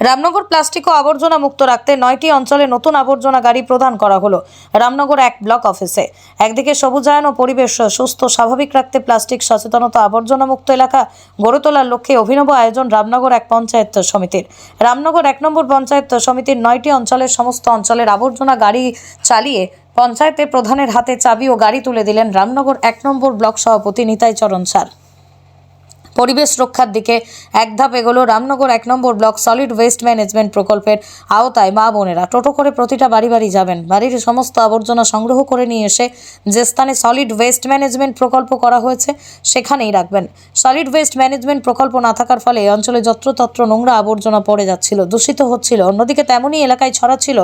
Ramnagar plastic ও আবর্জনা মুক্ত রাখতে 9টি অঞ্চলে নতুন আবর্জনা গাড়ি প্রদান করা হলো রামনগর 1 ব্লক অফিসে। একদিকে সবুজায়ন ও পরিবেশ সুস্থ স্বাভাবিক রাখতে প্লাস্টিক সচেতনতা আবর্জনা মুক্ত এলাকা গড়ে তোলার লক্ষ্যে অভিনব আয়োজন রামনগর 1 পঞ্চায়েত সমিতির। রামনগর 1 নম্বর পঞ্চায়েত সমিতির 9টি অঞ্চলের সমস্ত অঞ্চলের আবর্জনা গাড়ি চালিয়ে পঞ্চায়েতের প্রধানের হাতে চাবি ও গাড়ি তুলে দিলেন রামনগর 1 নম্বর ব্লক সভাপতি নিতাই চরণ স্যার। পরিবেশ রক্ষার দিকে এক ধাপ এগোলো রামনগর 1 নম্বর ব্লক সলিড ওয়েস্ট ম্যানেজমেন্ট প্রকল্পের আওতায় মা বোনেরা টোটো করে প্রতিটা বাড়ি বাড়ি যাবেন। বাড়ির সমস্ত আবর্জনা সংগ্রহ করে নিয়ে এসে যে স্থানে সলিড ওয়েস্ট ম্যানেজমেন্ট প্রকল্প করা হয়েছে সেখানেই রাখবেন। সলিড ওয়েস্ট ম্যানেজমেন্ট প্রকল্প না থাকার ফলে এই অঞ্চলে যত্রতত্র নোংরা আবর্জনা পড়ে যাচ্ছিল, দূষিত হচ্ছিল, অন্যদিকে তেমনই এলাকায় ছড়াচ্ছিল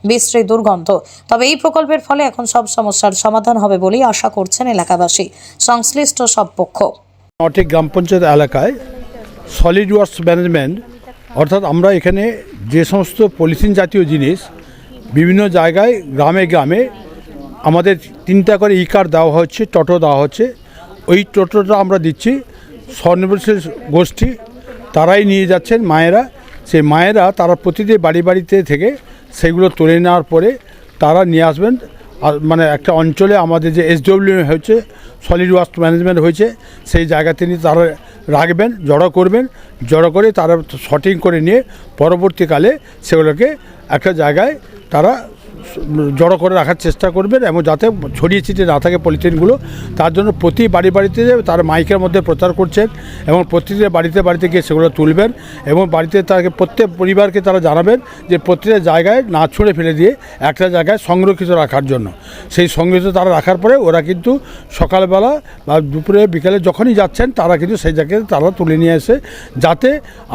বিশ্রী দুর্গন্ধ। তবে এই প্রকল্পের ফলে এখন সব সমস্যার সমাধান হবে বলেই আশা করছেন এলাকাবাসী, সংশ্লিষ্ট সব পক্ষ। নটি গ্রাম পঞ্চায়েত এলাকায় সলিড ওয়েস্ট ম্যানেজমেন্ট অর্থাৎ আমরা এখানে যে সমস্ত পলিথিন জাতীয় জিনিস বিভিন্ন জায়গায় গ্রামে গ্রামে আমাদের 3টা করে ই কার্ড দেওয়া হচ্ছে, টোটো দেওয়া হচ্ছে। ওই টোটোটা আমরা দিচ্ছি স্বনির্ভরশীল গোষ্ঠী, তারাই নিয়ে যাচ্ছেন মায়েরা। সেই মায়েরা তারা প্রতিটি বাড়ি বাড়িতে থেকে সেগুলো তুলে নেওয়ার পরে তারা নিয়ে আসবেন। আর মানে একটা অঞ্চলে আমাদের যে SWM হয়েছে, সলিড ওয়েস্ট ম্যানেজমেন্ট হয়েছে, সেই জায়গাতে নিয়ে তারা রাখবেন, জড়ো করবেন, জড়ো করে তারা শর্টিং করে নিয়ে পরবর্তীকালে সেগুলোকে একটা জায়গায় তারা জড়ো করে রাখার চেষ্টা করবেন এবং যাতে ছড়িয়ে ছিটিয়ে না থাকে পলিথিনগুলো। তার জন্য প্রতি বাড়ি বাড়িতে তারা মাইকের মধ্যে প্রচার করছেন এবং প্রতিটা বাড়িতে বাড়িতে গিয়ে সেগুলো তুলবেন এবং বাড়িতে তাকে প্রত্যেক পরিবারকে তারা জানাবেন যে প্রতিটা জায়গায় না ছুঁড়ে ফেলে দিয়ে একটা জায়গায় সংরক্ষিত রাখার জন্য। সেই সংরক্ষিত তারা রাখার পরে ওরা কিন্তু সকালবেলা বা দুপুরে বিকেলে যখনই যাচ্ছেন তারা কিন্তু সেই জায়গায় তারা তুলে নিয়ে এসে যাতে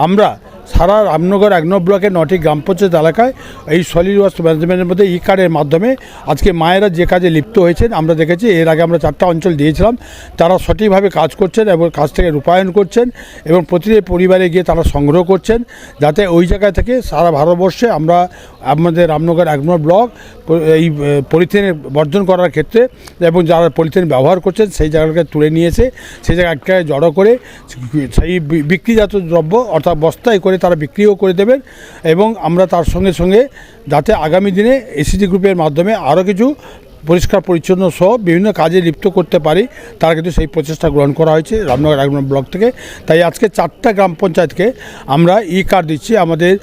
আমরা সারা রামনগর 1 নম্বর ব্লকের 9টি গ্রাম পঞ্চায়েত এলাকায় এই সলিড ওয়েস্ট ম্যানেজমেন্টের মধ্যে ই কার্ডের মাধ্যমে আজকে মায়েরা যে কাজে লিপ্ত হয়েছেন আমরা দেখেছি। এর আগে আমরা 4টা অঞ্চল দিয়েছিলাম, তারা সঠিকভাবে কাজ করছেন এবং কাজ থেকে রূপায়ণ করছেন এবং প্রতিটি পরিবারে গিয়ে তারা সংগ্রহ করছেন যাতে ওই জায়গা থেকে সারা ভারতবর্ষে আমরা আমাদের রামনগর 1 নম্বর ব্লক এই পলিথিনের বর্জন করার ক্ষেত্রে এবং যারা পলিথিন ব্যবহার করছেন সেই জায়গাটাকে তুলে নিয়েছে, সেই জায়গাটাকে জড়ো করে সেই বিক্রিজাত দ্রব্য অর্থাৎ বস্তায় করে তারা বিক্রিও করে দেবেন এবং আমরা তার সঙ্গে সঙ্গে যাতে আগামী দিনে এসিজি গ্রুপের মাধ্যমে আরও কিছু পরিষ্কার পরিচ্ছন্ন সহ বিভিন্ন কাজে লিপ্ত করতে পারি তারা কিন্তু সেই প্রচেষ্টা গ্রহণ করা হয়েছে রামনগর 1 নম্বর ব্লক থেকে। তাই আজকে 4টা গ্রাম পঞ্চায়েতকে আমরা ই কার্ড দিচ্ছি। আমাদের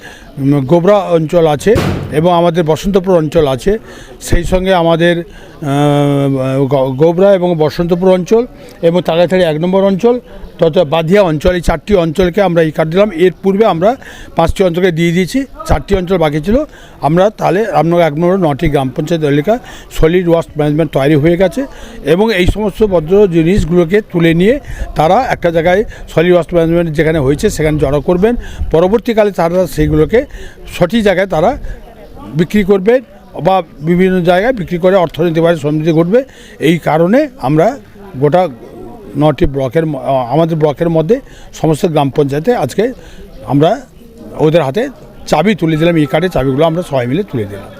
গোবরা অঞ্চল আছে এবং আমাদের বসন্তপুর অঞ্চল আছে, সেই সঙ্গে আমাদের গোবরা এবং বসন্তপুর অঞ্চল এবং তাড়াতাড়ি 1 নম্বর অঞ্চল তথা বাধিয়া অঞ্চল, এই 4টি অঞ্চলকে আমরা ই কার্ড দিলাম। এর পূর্বে আমরা 5টি অঞ্চলকে দিয়ে দিয়েছি, 4টি অঞ্চল বাকি ছিল। আমরা তাহলে রামনগর 1 নম্বর 9টি গ্রাম পঞ্চায়েত এলাকা সলিড ওয়েস্ট ম্যানেজমেন্ট তৈরি হয়ে গেছে এবং এই সমস্ত বর্জ্য জিনিসগুলোকে তুলে নিয়ে তারা একটা জায়গায় সলিড ওয়েস্ট ম্যানেজমেন্ট যেখানে হয়েছে সেখানে জড়ো করবেন। পরবর্তীকালে তারা সেইগুলোকে সঠিক জায়গায় তারা বিক্রি করবে বা বিভিন্ন জায়গায় বিক্রি করে অর্থনৈতিকভাবে সমৃদ্ধি ঘটবে। এই কারণে আমরা গোটা 9টি ব্লকের আমাদের ব্লকের মধ্যে সমস্ত গ্রাম পঞ্চায়েতে আজকে আমরা ওদের হাতে চাবি তুলে দিলাম। এই কার্ডের চাবিগুলো আমরা সবাই মিলে তুলে দিলাম।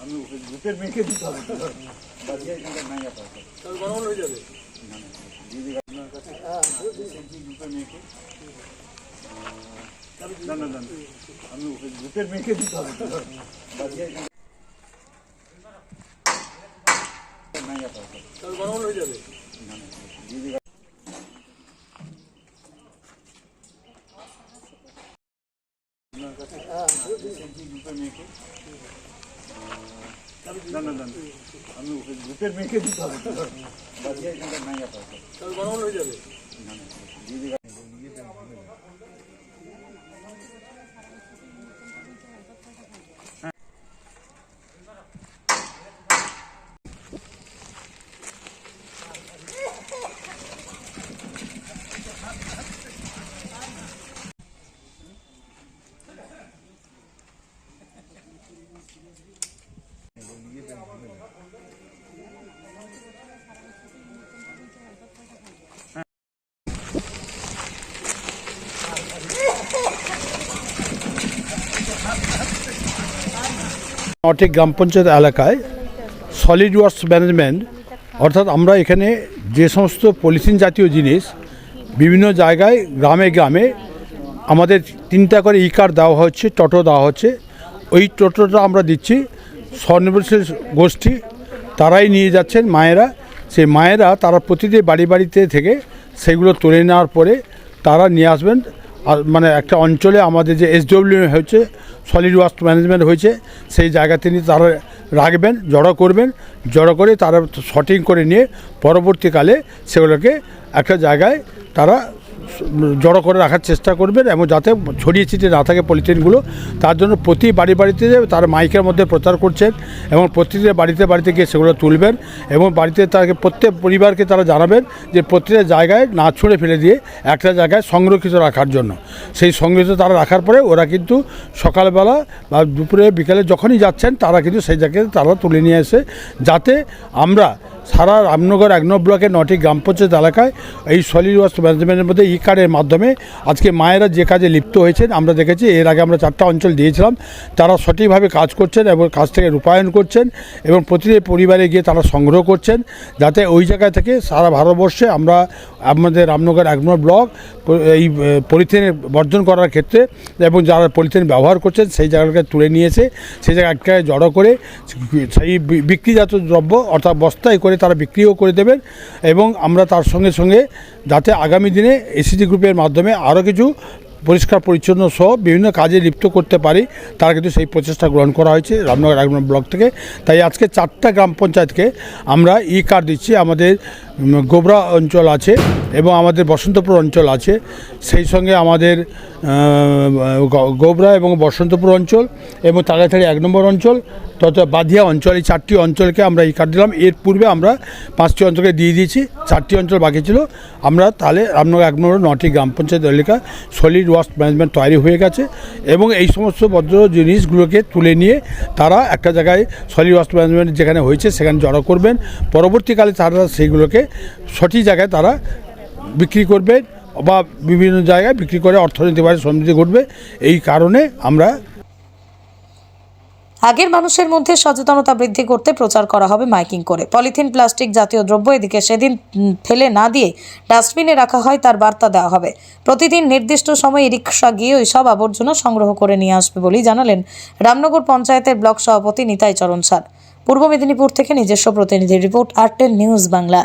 আমি গ্রুপের মেয়েকে দিতে হবে হয়ে যাবে আপনার কাছে গ্রুপের মেয়েকে আমি গ্রুপের মেয়েকে দিতে হবে হয়ে যাবে গ্রুপের মেয়েকে আমি গ্রুপের মেয়েকে দিতে হবে হয়ে যাবে নটি গ্রাম পঞ্চায়েত এলাকায় সলিড ওয়াস্ট ম্যানেজমেন্ট অর্থাৎ আমরা এখানে যে সমস্ত পলিথিন জাতীয় জিনিস বিভিন্ন জায়গায় গ্রামে গ্রামে আমাদের 3টা করে ই কার্ড দেওয়া হচ্ছে, টোটো দেওয়া হচ্ছে। ওই টোটোটা আমরা দিচ্ছি স্বনির্ভরশীল গোষ্ঠী, তারাই নিয়ে যাচ্ছেন মায়েরা। সেই মায়েরা তারা প্রতিটি বাড়ি বাড়িতে থেকে সেগুলো তুলে নেওয়ার পরে তারা নিয়ে আসবেন। আর মানে একটা অঞ্চলে আমাদের যে SWM হয়েছে, সলিড ওয়াস্ট ম্যানেজমেন্ট হয়েছে, সেই জায়গাতে নিয়ে তারা রাখবেন, জড়ো করবেন, জড়ো করে তারা শর্টিং করে নিয়ে পরবর্তীকালে সেগুলোকে একটা জায়গায় তারা জড়ো করে রাখার চেষ্টা করবেন এবং যাতে ছড়িয়ে ছিটিয়ে না থাকে পলিথিনগুলো। তার জন্য প্রতি বাড়ি বাড়িতে তারা মাইকের মধ্যে প্রচার করছেন এবং প্রতিটি বাড়িতে বাড়িতে গিয়ে সেগুলো তুলবেন এবং বাড়িতে তাকে প্রত্যেক পরিবারকে তারা জানাবেন যে প্রত্যেকটা জায়গায় না ছুঁড়ে ফেলে দিয়ে একটা জায়গায় সংরক্ষিত রাখার জন্য। সেই সংরক্ষিত তারা রাখার পরে ওরা কিন্তু সকালবেলা বা দুপুরে বিকালে যখনই যাচ্ছেন তারা কিন্তু সেই জায়গায় তারা তুলে নিয়ে এসে, যাতে আমরা সারা রামনগর 1 নম্বর ব্লকের 9টি গ্রাম পঞ্চায়েত এলাকায় এই সলিড ওয়াস্ট ম্যানেজমেন্টের মধ্যে ই কার্ডের মাধ্যমে আজকে মায়েরা যে কাজে লিপ্ত হয়েছেন আমরা দেখেছি। এর আগে আমরা 4টা অঞ্চল দিয়েছিলাম, তারা সঠিকভাবে কাজ করছেন এবং কাজটাকে রূপায়ণ করছেন এবং প্রতিটি পরিবারে গিয়ে তারা সংগ্রহ করছেন, যাতে ওই জায়গা থেকে সারা ভারতবর্ষে আমরা আমাদের রামনগর 1 নম্বর ব্লক এই পলিথিনের বর্জন করার ক্ষেত্রে এবং যারা পলিথিন ব্যবহার করছেন সেই জায়গাটাকে তুলে নিয়েছে, সেই জায়গাটাকে জড়ো করে সেই বিক্রিজাত দ্রব্য অর্থাৎ বস্তায় করে তারা বিক্রিও করে দেবেন। এবং আমরা তার সঙ্গে সঙ্গে যাতে আগামী দিনে SCG গ্রুপের মাধ্যমে আরও কিছু পরিষ্কার পরিচ্ছন্ন সহ বিভিন্ন কাজে লিপ্ত করতে পারি, তার কিন্তু সেই প্রচেষ্টা গ্রহণ করা হয়েছে রামনগর 1 নম্বর ব্লক থেকে। তাই আজকে 4টা গ্রাম পঞ্চায়েতকে আমরা ই কার্ড দিচ্ছি। আমাদের গোবরা অঞ্চল আছে এবং আমাদের বসন্তপুর অঞ্চল আছে, সেই সঙ্গে আমাদের গোবরা এবং বসন্তপুর অঞ্চল এবং তাড়াতাড়ি 1 নম্বর অঞ্চল তথা বাধিয়া অঞ্চল, এই 4টি অঞ্চলকে আমরা ই কার্ড দিলাম। এর পূর্বে আমরা 5টি অঞ্চলকে দিয়ে দিয়েছি, 4টি অঞ্চল বাকি ছিল। আমরা তাহলে রামনগর 1 নম্বর 9টি গ্রাম পঞ্চায়েত এলাকা সলিড ওয়াস্ট ম্যানেজমেন্ট তৈরি হয়ে গেছে এবং এই সমস্ত বর্জ্য জিনিসগুলোকে তুলে নিয়ে তারা একটা জায়গায় সলিড ওয়াস্ট ম্যানেজমেন্ট যেখানে হয়েছে সেখানে জড়ো করবেন। পরবর্তীকালে তারা সেইগুলোকে সঠিক জায়গায় তারা বিক্রি করবেন বা বিভিন্ন জায়গায় বিক্রি করে অর্থনৈতিকভাবে সমৃদ্ধি ঘটবে। এই কারণে আমরা আগের মানুষের মধ্যে সচেতনতা বৃদ্ধি করতে প্রচার করা হবে মাইকিং করে। পলিথিন, প্লাস্টিক জাতীয় দ্রব্য এদিকে সেদিন ফেলে না দিয়ে ডাস্টবিনে রাখা হয় তার বার্তা দেওয়া হবে। প্রতিদিন নির্দিষ্ট সময়ে রিক্সা গিয়ে ওই সব আবর্জনা সংগ্রহ করে নিয়ে আসবে বলেই জানালেন রামনগর পঞ্চায়েতের ব্লক সভাপতি নিতাই চরণ স্যার। পূর্ব মেদিনীপুর থেকে নিজস্ব প্রতিনিধি রিপোর্ট, R10 নিউজ বাংলা।